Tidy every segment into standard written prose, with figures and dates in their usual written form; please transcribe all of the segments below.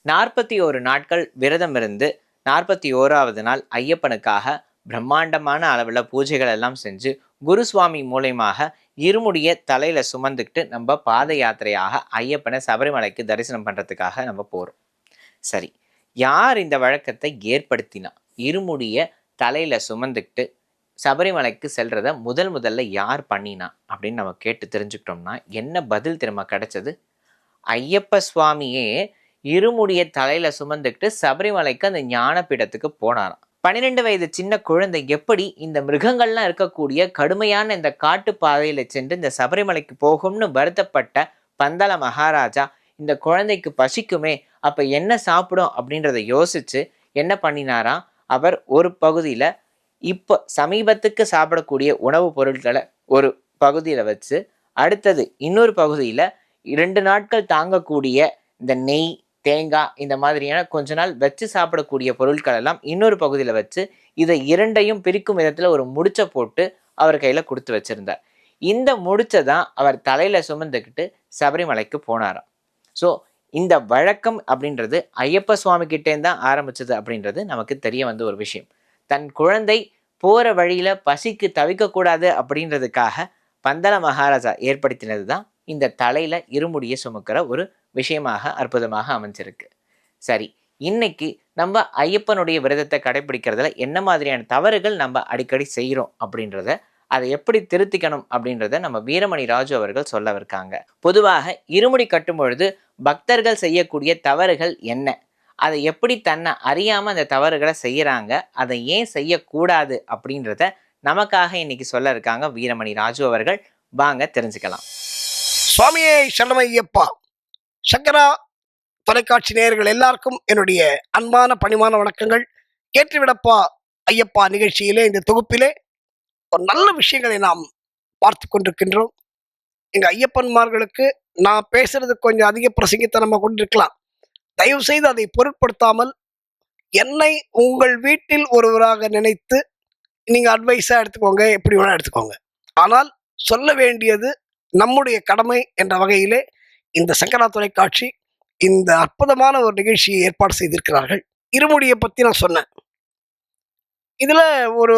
41 நாட்கள் விரதம் இருந்து 41வது நாள் ஐயப்பனுக்காக பிரம்மாண்டமான அளவில் பூஜைகள் எல்லாம் செஞ்சு குருசுவாமி மூலியமாக இருமுடிய தலையில சுமந்துக்கிட்டு நம்ம பாத யாத்திரையாக ஐயப்பனை சபரிமலைக்கு தரிசனம் பண்றதுக்காக நம்ம போறோம். சரி, யார் இந்த வழக்கத்தை ஏற்படுத்தினா? இருமுடிய தலையில சுமந்துக்கிட்டு சபரிமலைக்கு செல்றத முதல்ல யார் பண்ணினா அப்படின்னு நம்ம கேட்டு தெரிஞ்சுக்கிட்டோம்னா என்ன பதில் திரும்ப கிடைச்சது? ஐயப்ப சுவாமியே இருமுடிய தலையில சுமந்துக்கிட்டு சபரிமலைக்கு அந்த ஞானபீடத்துக்கு போனாராம். 12 வயது சின்ன குழந்தை எப்படி இந்த மிருகங்கள்லாம் இருக்கக்கூடிய கடுமையான இந்த காட்டு பாதையில சென்று இந்த சபரிமலைக்கு போகும்னு வருத்தப்பட்ட பந்தல மகாராஜா, இந்த குழந்தைக்கு பசிக்குமே, அப்ப என்ன சாப்பிடும் அப்படின்றத யோசிச்சு என்ன பண்ணினாராம், அவர் ஒரு பகுதியில இப்போ சமீபத்துக்கு சாப்பிடக்கூடிய உணவுப் பொருட்களை ஒரு பகுதியில வச்சு, அடுத்தது இன்னொரு பகுதியில 2 நாட்கள் தாங்கக்கூடிய இந்த நெய், தேங்காய் இந்த மாதிரியான கொஞ்ச நாள் வச்சு சாப்பிடக்கூடிய பொருட்கள் எல்லாம் இன்னொரு பகுதியில் வச்சு இதை இரண்டையும் பிரிக்கும் விதத்தில் ஒரு முடிச்சை போட்டு அவர் கையில் கொடுத்து வச்சிருந்தார். இந்த முடிச்சை தான் அவர் தலையில் சுமந்துக்கிட்டு சபரிமலைக்கு போனாராம். ஸோ இந்த வழக்கம் அப்படின்றது ஐயப்ப சுவாமி கிட்டேருந்து தான் ஆரம்பிச்சது அப்படின்றது நமக்கு தெரிய வந்த ஒரு விஷயம். தன் குழந்தை போகிற வழியில் பசிக்கு தவிக்கக்கூடாது அப்படின்றதுக்காக பந்தல மகாராஜா ஏற்படுத்தினது தான் இந்த தலையில் இருமுடியை சுமக்கிற ஒரு விஷயமாக அற்புதமாக அமைஞ்சிருக்கு. சரி, இன்னைக்கு நம்ம ஐயப்பனுடைய விரதத்தை கடைபிடிக்கிறதுல என்ன மாதிரியான தவறுகள் நம்ம அடிக்கடி செய்கிறோம் அப்படின்றத, அதை எப்படி திருத்திக்கணும் அப்படின்றத நம்ம வீரமணி ராஜு அவர்கள் சொல்லவிருக்காங்க. பொதுவாக இருமுடி கட்டும் பொழுது பக்தர்கள் செய்யக்கூடிய தவறுகள் என்ன, அதை எப்படி தன்னை அறியாமல் அந்த தவறுகளை செய்கிறாங்க, அதை ஏன் செய்யக்கூடாது அப்படின்றத நமக்காக இன்னைக்கு சொல்ல இருக்காங்க வீரமணி ராஜு அவர்கள். வாங்க தெரிஞ்சுக்கலாம். சுவாமியே சரணமையப்பா. சங்கரா தொலைக்காட்சி நேயர்கள் எல்லாருக்கும் என்னுடைய அன்பான பணிவான வணக்கங்கள். கேட்டுவிடப்பா ஐயப்பா நிகழ்ச்சியிலே, இந்த தொகுப்பிலே ஒரு நல்ல விஷயங்களை நாம் பார்த்து கொண்டிருக்கின்றோம். எங்க ஐயப்பன்மார்களுக்கு நான் பேசுறது கொஞ்சம் அதிக பிரசங்கித்தனமாக கொண்டிருக்கலாம். தயவு செய்து அதை பொருட்படுத்தாமல் என்னை உங்கள் வீட்டில் ஒருவராக நினைத்து நீங்க அட்வைஸா எடுத்துக்கோங்க, எப்படி வேணா எடுத்துக்கோங்க. ஆனால் சொல்ல வேண்டியது நம்முடைய கடமை என்ற வகையிலே இந்த சங்கரா தொலைக்காட்சி இந்த அற்புதமான ஒரு நிகழ்ச்சியை ஏற்பாடு செய்திருக்கிறார்கள். இருமுடியை பற்றி நான் சொன்னேன். இதுல ஒரு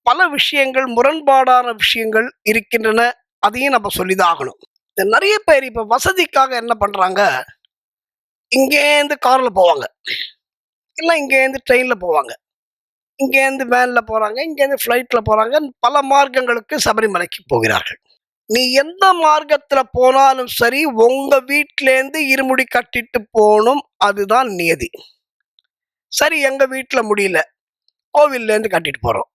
பல விஷயங்கள், முரண்பாடான விஷயங்கள் இருக்கின்றன. அதையும் நம்ம சொல்லிதான் ஆகணும். நிறைய பேர் இப்ப வசதிக்காக என்ன பண்றாங்க, இங்கேருந்து கார்ல போவாங்க, இல்லை இங்கேருந்து ட்ரெயின்ல போவாங்க, இங்கேருந்து வேன்ல போறாங்க, இங்கேருந்து ஃப்ளைட்ல போறாங்க. பல மார்க்கங்களுக்கு சபரிமலைக்கு போகிறார்கள். நீ எந்த மார்க்கத்துல போனாலும் சரி, உங்க வீட்டிலேருந்து இருமுடி கட்டிட்டு போகணும், அதுதான் நியதி. சரி, எங்க வீட்டுல முடியல, கோவில்ல இருந்து கட்டிட்டு போறோம்.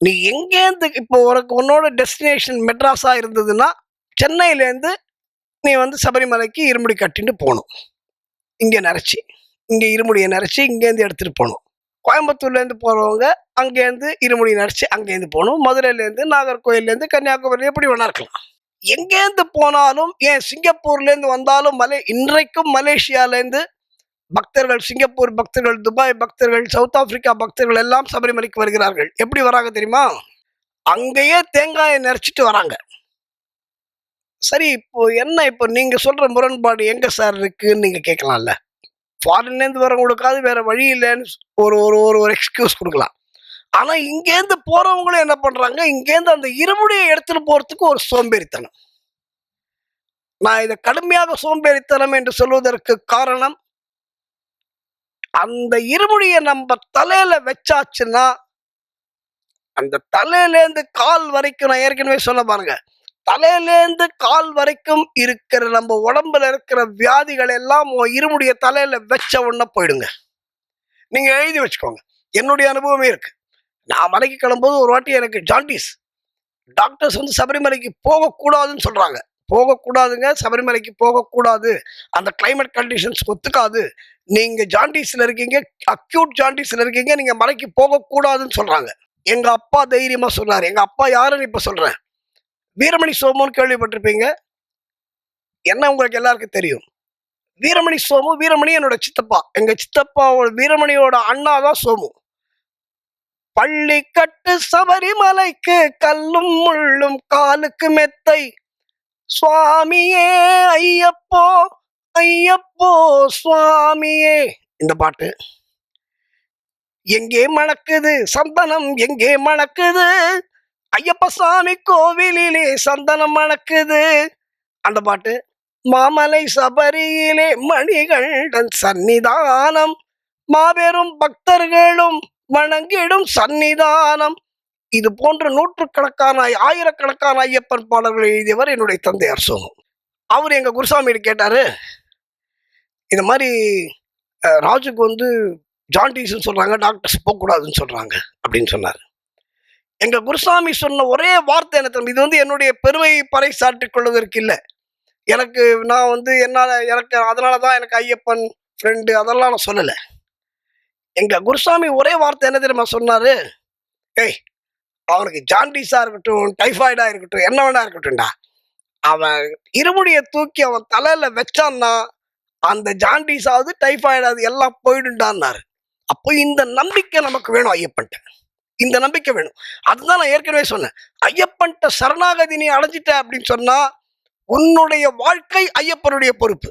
நீ எங்கேருந்து இப்போ உன்னோட டெஸ்டினேஷன் மெட்ராஸா இருந்ததுன்னா சென்னையிலேருந்து நீ சபரிமலைக்கு இருமுடி கட்டிட்டு போகணும். இங்கே நிறச்சி, இங்கே இருமுடியை நிறச்சி இங்கேருந்து எடுத்துட்டு போகணும். கோயம்புத்தூர்லேருந்து போகிறவங்க அங்கேருந்து இருமுடி நிறச்சி அங்கேருந்து போகணும். மதுரையிலேருந்து, நாகர்கோயிலேருந்து, கன்னியாகுமரி, எப்படி வேணா இருக்கலாம். எங்கேருந்து போனாலும், ஏன் சிங்கப்பூர்லேருந்து வந்தாலும், இன்றைக்கும் மலேசியாலேருந்து பக்தர்கள், சிங்கப்பூர் பக்தர்கள், துபாய் பக்தர்கள், சவுத் ஆப்பிரிக்கா பக்தர்கள் எல்லாம் சபரிமலைக்கு வருகிறார்கள். எப்படி வராங்க தெரியுமா? அங்கேயே தேங்காயை நிறச்சிட்டு வராங்க. சரி, இப்போ நீங்க சொல்ற முரண்பாடு எங்க சார் இருக்குன்னு நீங்க கேட்கலாம்ல. ஃபாரின்லேருந்து வரவங்களுக்காவது வேற வழி இல்லைன்னு ஒரு ஒரு ஒரு எக்ஸ்கியூஸ் கொடுக்கலாம். ஆனா இங்கேருந்து போறவங்களும் என்ன பண்றாங்க, இங்கேருந்து அந்த இருமுடியை எடுத்துட்டு போறதுக்கு ஒரு சோம்பேறித்தனம். நான் இதை கடுமையாக சோம்பேறித்தனம் என்று சொல்வதற்கு காரணம், அந்த இருமுடியை நம்ம தலையில வச்சாச்சுன்னா, அந்த தலையிலேருந்து கால் வரைக்கும், நான் ஏற்கனவே சொல்ல பாருங்க, தலையிலேருந்து கால் வரைக்கும் இருக்கிற நம்ம உடம்புல இருக்கிற வியாதிகள் எல்லாம் இருமுடிய தலையில வச்ச உடனே போயிடுங்க. நீங்க எழுதி வச்சுக்கோங்க. என்னுடைய அனுபவமே இருக்கு. நான் மலைக்கு கிளம்பும்போது ஒரு வாட்டி எனக்கு ஜாண்டிஸ். டாக்டர்ஸ் சபரிமலைக்கு போகக்கூடாதுன்னு சொல்றாங்க. போகக்கூடாதுங்க, சபரிமலைக்கு போகக்கூடாது, அந்த கிளைமேட் கண்டிஷன்ஸ் ஒத்துக்காது, நீங்க ஜாண்டிஸ்ல இருக்கீங்க, அக்யூட் ஜாண்டிஸ்ல இருக்கீங்க, நீங்க மலைக்கு போகக்கூடாதுன்னு சொல்றாங்க. எங்க அப்பா தைரியமா சொன்னாரு. எங்க அப்பா யாருன்னு இப்ப சொல்றேன், வீரமணி சோமுன்னு கேள்விப்பட்டிருப்பீங்க. என்ன உங்களுக்கு எல்லாருக்கும் தெரியும். வீரமணி சோமு, வீரமணி என்னோட சித்தப்பா. எங்க சித்தப்பாவோட வீரமணியோட அண்ணா தான் சோமு. பள்ளிக்கட்டு சபரிமலைக்கு கல்லும் முள்ளும் காலுக்கு மெத்தை, சுவாமியே ஐயப்போ ஐயப்போ சுவாமியே. இந்த பாட்டு எங்கே மணக்குது சந்தனம், எங்கே மணக்குது ஐயப்ப சாமி கோவிலிலே சந்தனம் மணக்குது. அந்த பாட்டு மாமலை சபரியிலே மணிகண்டன் சந்நிதானம், மாபெரும் பக்தர்களும் வணங்கிடும் சந்நிதானம். இது போன்ற நூற்றுக்கணக்கான ஆயிரக்கணக்கான ஐயப்பன் பாடல்களை எழுதியவர் என்னுடைய தந்தையார் சோமு. அவர் எங்க குருசாமி கேட்டாரு, இந்த மாதிரி ராஜுக்கு வந்து ஜாண்டிஸ்ன்னு சொல்றாங்க, டாக்டர்ஸ் போகக்கூடாதுன்னு சொல்றாங்க அப்படின்னு சொன்னார். எங்க குருசாமி சொன்ன ஒரே வார்த்தை என்ன தெரியும், இது வந்து என்னுடைய பெருமையை பறைசாற்றிக் கொள்வதற்கு இல்லை, எனக்கு நான் வந்து எனக்கு அதனாலதான் எனக்கு ஐயப்பன் ஃப்ரெண்டு அதெல்லாம் நான் சொல்லலை. எங்க குருசாமி ஒரே வார்த்தை என்ன தெரியுமா சொன்னாரு, ஏய் அவனுக்கு ஜாண்டிஸா இருக்கட்டும், டைஃபாய்டா இருக்கட்டும், என்ன வேணா இருக்கட்டும்டா, அவன் இருமுடியை தூக்கி அவன் தலையில வச்சான்னா அந்த ஜாண்டிஸாவது டைஃபாய்டாவது எல்லாம் போயிடுண்டான்னாரு. அப்போ இந்த நம்பிக்கை நமக்கு வேணும் ஐயப்பன்ட்ட, இந்த நம்பிக்கை வேணும். அதுதான் நான் ஏற்கனவே சொன்னேன், ஐயப்பன்ட்ட சரணாகதி நீ அடைஞ்சிட்ட அப்படின்னு சொன்னா உன்னுடைய வாழ்க்கை ஐயப்பனுடைய பொறுப்பு.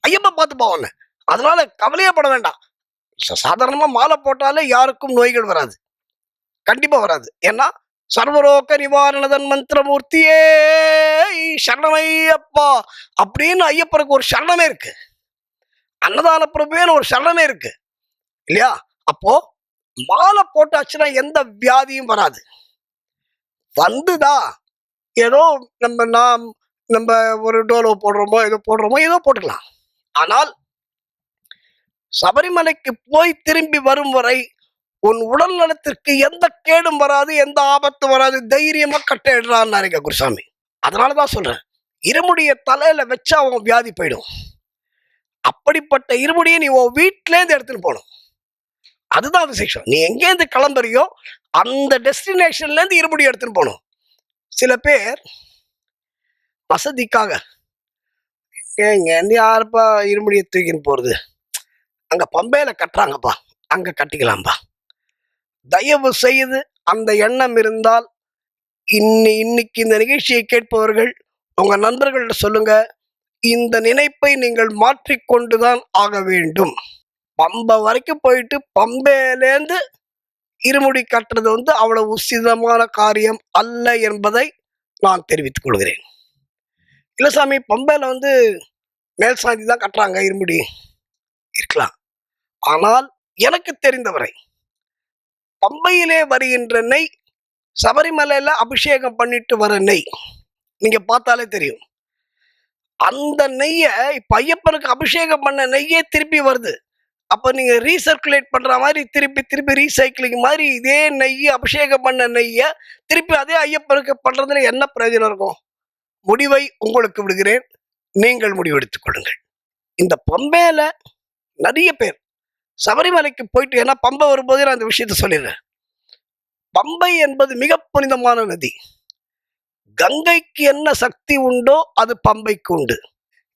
ஐயப்பன் பார்த்து போவாங்க, அதனால கவலையே பட வேண்டாம். சாதாரணமா மாலை போட்டாலே யாருக்கும் நோய்கள் வராது, கண்டிப்பா வராது. ஏன்னா சர்வரோக நிவாரணதன் மந்திரமூர்த்தியே சரணமையப்பா அப்படின்னு ஐயப்பனுக்கு ஒரு சரணமே இருக்கு, அன்னதான பிரபுன்னு ஒரு சரணமே இருக்கு இல்லையா? அப்போ மாலை போட்டாச்சுன்னா எந்த வியாதியும் வராது. வந்துதா ஏதோ நம்ம ஒரு டோலோ போடுறோமோ ஏதோ போட்டுக்கலாம். ஆனால் சபரிமலைக்கு போய் திரும்பி வரும் வரை உன் உடல் நலத்திற்கு எந்த கேடும் வராது, எந்த ஆபத்து வராது, தைரியமா கட்டிடுறான்னு குருசாமி. அதனாலதான் சொல்றேன், இருமுடிய தலையில வச்சா அவன் வியாதி போயிடும். அப்படிப்பட்ட இருமுடியை நீ உன் வீட்டில இருந்து எடுத்துன்னு போகணும். அதுதான் விசேஷம். நீ எங்கேருந்து கிளம்புறியோ அந்த டெஸ்டினேஷன்ல இருந்து இருமுடி எடுத்துன்னு போகணும். சில பேர் வசதிக்காக இங்க இருந்து யாருப்பா இருமுடியை தூக்கின்னு போறது, அங்க பம்பையில கட்டுறாங்கப்பா, அங்க கட்டிக்கலாம்பா. தயவு செய்து அந்த எண்ணம் இருந்தால் இன்னைக்கு இந்த நிகழ்ச்சியை கேட்பவர்கள் உங்க நண்பர்கள்ட்ட சொல்லுங்க, இந்த நினைப்பை நீங்கள் மாற்றிக்கொண்டுதான் ஆக வேண்டும். பம்பை வரைக்கும் போயிட்டு பம்பையிலேருந்து இருமுடி கட்டுறது வந்து அவ்வளவு உசிதமான காரியம் அல்ல என்பதை நான் தெரிவித்துக் கொள்கிறேன். இல்ல சாமி, பம்பையில வந்து மேல் சாந்தி தான் கட்டுறாங்க, இருமுடி இருக்கலாம். ஆனால் எனக்கு தெரிந்தவரை பம்பையிலே வருகின்ற நெய், சபரிமலையில அபிஷேகம் பண்ணிட்டு வர நெய் நீங்க பார்த்தாலே தெரியும். அந்த நெய்ய இப்ப ஐயப்பனுக்கு அபிஷேகம் பண்ண நெய்யே திருப்பி வருது. அப்ப நீங்க ரீசர்க்குலேட் பண்ற மாதிரி திருப்பி ரீசைக்கிளிங் மாதிரி இதே நெய்ய, அபிஷேகம் பண்ண நெய்ய திருப்பி அதே ஐயப்பனுக்கு பண்றதுல என்ன பிரயோஜனம் இருக்கும்? முடிவை உங்களுக்கு விடுகிறேன், நீங்கள் முடிவெடுத்துக் கொள்ளுங்கள். இந்த பம்பையில நிறைய பேர் சபரிமலைக்கு போயிட்டு, ஏன்னா பம்பை வரும்போதே நான் இந்த விஷயத்த சொல்லிடுறேன். பம்பை என்பது மிக புனிதமான நதி. கங்கைக்கு என்ன சக்தி உண்டோ அது பம்பைக்கு உண்டு.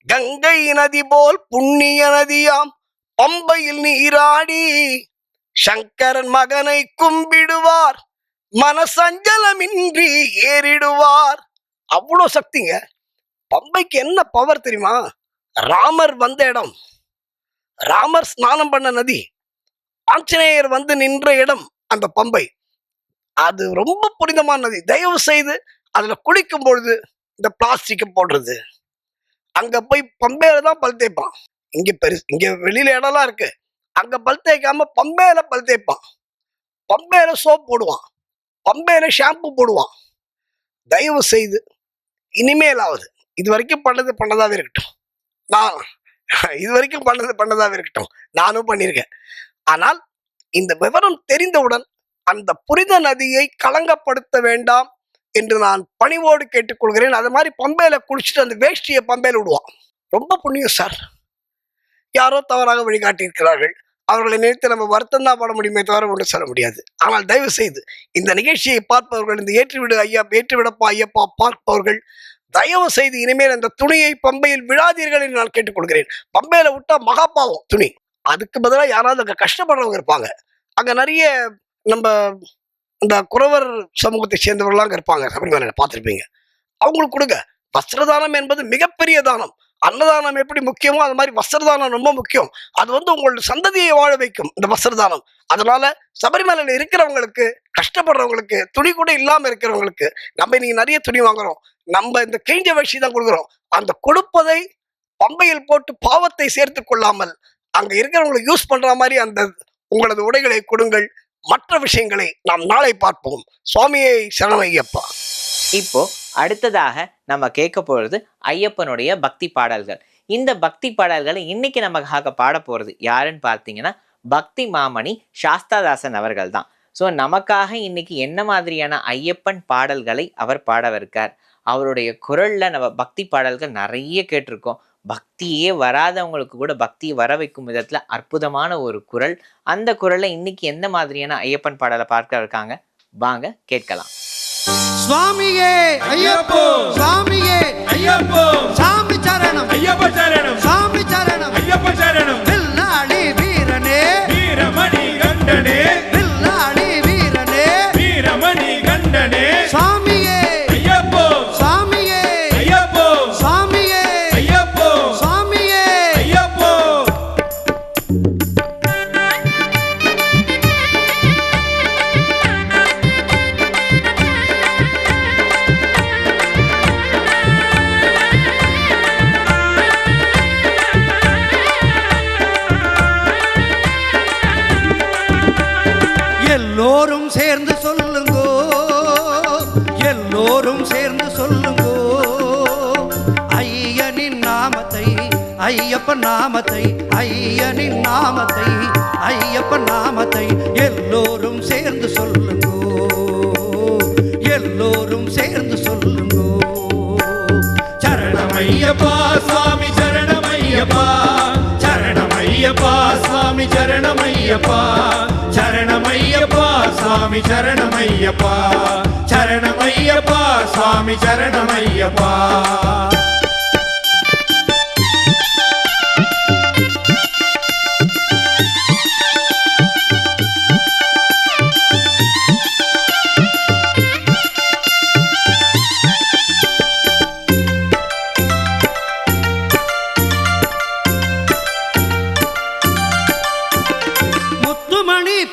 கங்கை நதி போல் புண்ணிய நதியாம் பம்பையில் நீராடி சங்கரன் மகனை கும்பிடுவார், மனசஞ்சலமின்றி ஏறிடுவார். அவ்வளோ சக்திங்க பம்பைக்கு. என்ன பவர் தெரியுமா? ராமர் வந்த இடம், ராமர் ஸ்நானம் பண்ண நதி, ஆஞ்சநேயர் வந்து நின்ற இடம் அந்த பம்பை. அது ரொம்ப புனிதமான நதி. தயவு செய்து அதுல குளிக்கும் பொழுது இந்த பிளாஸ்டிக் போடுறது, அங்க போய் பம்பையில தான் பல் தேய்ப்பான். இங்க வெளியில இடம்லாம் இருக்கு, அங்க பல் தேய்க்காம பம்பையில பல் தேய்ப்பான். பம்பையில சோப் போடுவான், பம்பையில ஷாம்பு போடுவான். தயவு செய்து இனிமேலாவது, இது வரைக்கும் பண்ணதாவே இருக்கட்டும், நான் இது வரைக்கும் பண்ணதாவே இருக்கட்டும், நானும் பண்ணியிருக்கேன். ஆனால் இந்த விவரம் தெரிந்தவுடன் அந்த புனித நதியை களங்கப்படுத்த வேண்டாம் என்று நான் பணிவோடு கேட்டுக்கொள்கிறேன். அது மாதிரி பம்பையில குளிச்சுட்டு அந்த வேஷ்டியை பம்பையில விடுவான். ரொம்ப புண்ணியம் சார். யாரோ தவறாக வழிகாட்டியிருக்கிறார்கள், அவர்களை நினைத்து நம்ம வருத்தம் தான் பட முடியுமே தவிர ஒன்று சொல்ல முடியாது. ஆனால் தயவு செய்து இந்த நிகழ்ச்சியை பார்ப்பவர்கள், இந்த ஏற்றுவிடப்பா ஐயப்பா பார்ப்பவர்கள், தயவு செய்து இனிமேல் அந்த துணியை பம்பையில் விழாதீர்கள் என்று நான் கேட்டுக்கொள்கிறேன். பம்பையில விட்டா மகாபாவம் துணி. அதுக்கு பதிலாக யாராவது அங்க கஷ்டப்படுறவங்க இருப்பாங்க, அங்க நிறைய நம்ம இந்த குறவர் சமூகத்தை சேர்ந்தவர்களாம் இருப்பாங்க, சபரிமலையில பார்த்துருப்பீங்க. அவங்களுக்கு கொடுங்க. வஸ்திரதானம் என்பது மிகப்பெரிய தானம். அன்னதானம் எப்படி முக்கியமோ அது மாதிரி வஸ்திரதானம் ரொம்ப முக்கியம். அது உங்களோட சந்ததியை வாழ வைக்கும் இந்த வஸ்திரதானம். அதனால சபரிமலையில இருக்கிறவங்களுக்கு, கஷ்டப்படுறவங்களுக்கு, துணி கூட இல்லாம இருக்கிறவங்களுக்கு, நம்ம இன்னைக்கு நிறைய துணி வாங்குறோம், நம்ம இந்த கிழிஞ்ச வேஷ்டி தான் கொடுக்குறோம். அந்த கொடுப்பதை பம்பையில் போட்டு பாவத்தை சேர்த்து கொள்ளாமல் அங்க இருக்கிறவங்களுக்கு யூஸ் பண்ற மாதிரி அந்த உங்களது உடைகளை கொடுங்கள். மற்ற விஷயங்களை நாம் நாளை பார்ப்போம். சுவாமியே சரணமையப்பா. இப்போ அடுத்ததாக நம்ம கேட்க போறது ஐயப்பனுடைய பக்தி பாடல்கள். இந்த பக்தி பாடல்களை இன்னைக்கு நமக்காக பாட போறது யாருன்னு பார்த்தீங்கன்னா பக்தி மாமணி சாஸ்தாதாசன் அவர்கள் தான். ஸோ நமக்காக இன்னைக்கு என்ன மாதிரியான ஐயப்பன் பாடல்களை அவர் பாடவிருக்கார். அவருடைய குரல்ல நம்ம பக்தி பாடல்கள் நிறைய கேட்டிருக்கோம். பக்தியே வராதவங்களுக்கு கூட பக்தியை வர வைக்கும் விதத்துல அற்புதமான ஒரு குரல். அந்த குரல்ல இன்னைக்கு எந்த மாதிரியான ஐயப்பன் பாடலை பார்க்க இருக்காங்க, வாங்க கேட்கலாம். சுவாமியே ஐயப்போ, சுவாமியே ஐயப்போ, சாமி சரணம் ஐயப்ப சரணம், சாமி சரணம் ஐயப்ப சரணம். வில்லாளி வீரனே வீரமணி கண்டனே, வில்லாளி வீரனே வீரமணி கண்டனே. சுவாமியே ஐயப்போ, சுவாமியே ஐயப்போ, சுவாமியே ஐயப்போ, சுவாமியே ஐயப்போ. எல்லோரும் சேர்ந்து சொல்லுங்கோ, எல்லோரும் சேர்ந்து சொல்லுங்கோ, ஐயனின் நாமத்தை, ஐயப்பன் நாமத்தை, ஐயனின் நாமத்தை, ஐயப்பன் நாமத்தை எல்லோரும் சேர்ந்து சொல்லுங்கோ, எல்லோரும் சேர்ந்து சொல்லுங்கோ. சரணமையப்பா சுவாமி சரணமையப்பா, சரணமையப்பா சுவாமி சரணமையப்பா, சரணமையப்பா சுவாமி சரணமையப்பா, சரணமையப்பா சுவாமி சரணமையப்பா.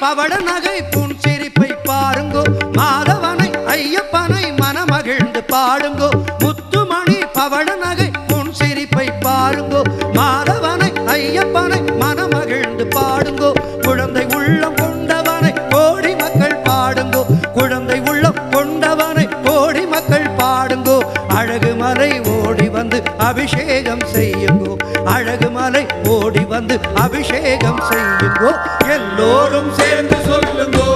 பவள நகை புன் சிரிப்பை பாருங்கோ, மாதவனை ஐயப்பனை மனமகிழ்ந்து பாடுங்கோ. முத்துமணி பவள நகை புன் சிரிப்பை பாருங்கோ, மாதவனை ஐயப்பனை மனமகிழ்ந்து பாடுங்கோ. குழந்தை உள்ளம் கொண்டவனை கோடி மக்கள் பாடுங்கோ, குழந்தை உள்ளம் கொண்டவனை கோடி மக்கள் பாடுங்கோ. அழகு மலை ஓடி வந்து அபிஷேகம் செய்யுங்கோ, அழகு மலை ஓடி வந்து அபிஷேகம் செய்யுங்கோ. எல்லோரும் சேர்ந்து சொல்லுங்கோ,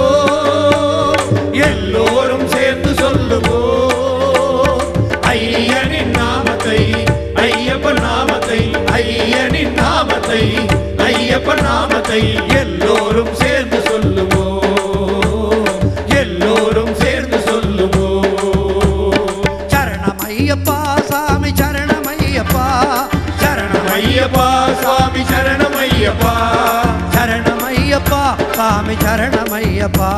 எல்லோரும் சேர்ந்து சொல்லுங்கோ, ஐயனின் நாமத்தை, ஐயப்பன் நாமத்தை, ஐயனின் நாமத்தை, ஐயப்பன் நாமத்தை எல்லோரும் சேர்ந்து சொல்லுங்கோ, எல்லோரும் சேர்ந்து சொல்லுங்கோ. சரணம் ஐயப்பா சாமி சரணம் ஐயப்பா, சரணம் ஐயப்பா சுவாமி சரணமையப்பா, சரணமையப்பா சாமி சரணமையப்பா,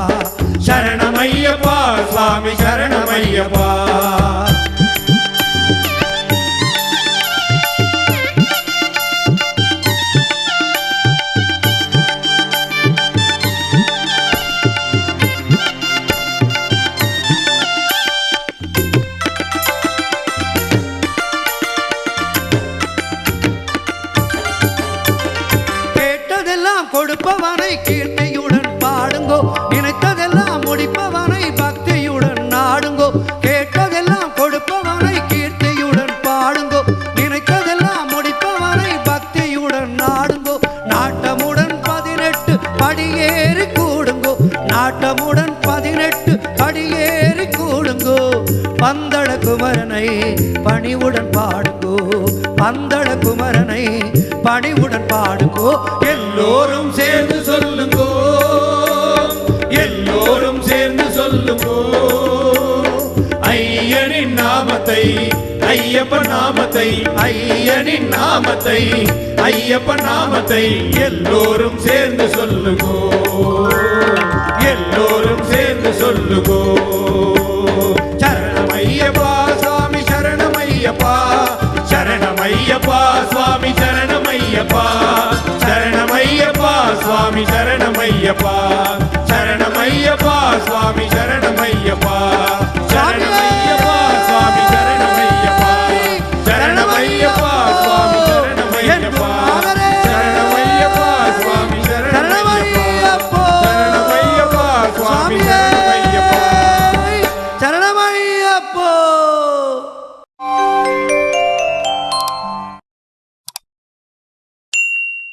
சரணமையப்பா சுவாமி சரணமையப்பா. கேட்டதெல்லாம் கொடுப்பவனை கீர்த்தியுடன் பாடுங்கோ, நினைத்ததெல்லாம் முடிப்பவனை பக்தியுடன் நாடுங்கோ. கேட்டதெல்லாம் கொடுப்பவனை கீர்த்தியுடன் பாடுங்கோ, நினைத்ததெல்லாம் முடிப்பவனை பக்தியுடன் நாடுங்கோ. நாட்டமுடன் 18 படியேறி கூடுங்கோ, நாட்டமுடன் 18 படியேறி கூடுங்கோ. பந்தள குமரனை பணிவுடன் பாடுங்கோ, பந்தள குமரனை பணிவுடன் பாடுங்கோ. எல்லோரும் சேர்ந்து சொல்லுங்கோ, எல்லோரும் சேர்ந்து சொல்லுங்கோ, ஐயனின் நாமத்தை, ஐயப்பன் நாமத்தை, ஐயனின் நாமத்தை, ஐயப்பன் நாமத்தை எல்லோரும் சேர்ந்து சொல்லுங்கோ, எல்லோரும் சேர்ந்து சொல்லுங்கோ. சரணமையப்பா சுவாமி சரணமையப்பா, சரணமையப்பா சுவாமி சரணமையப்பா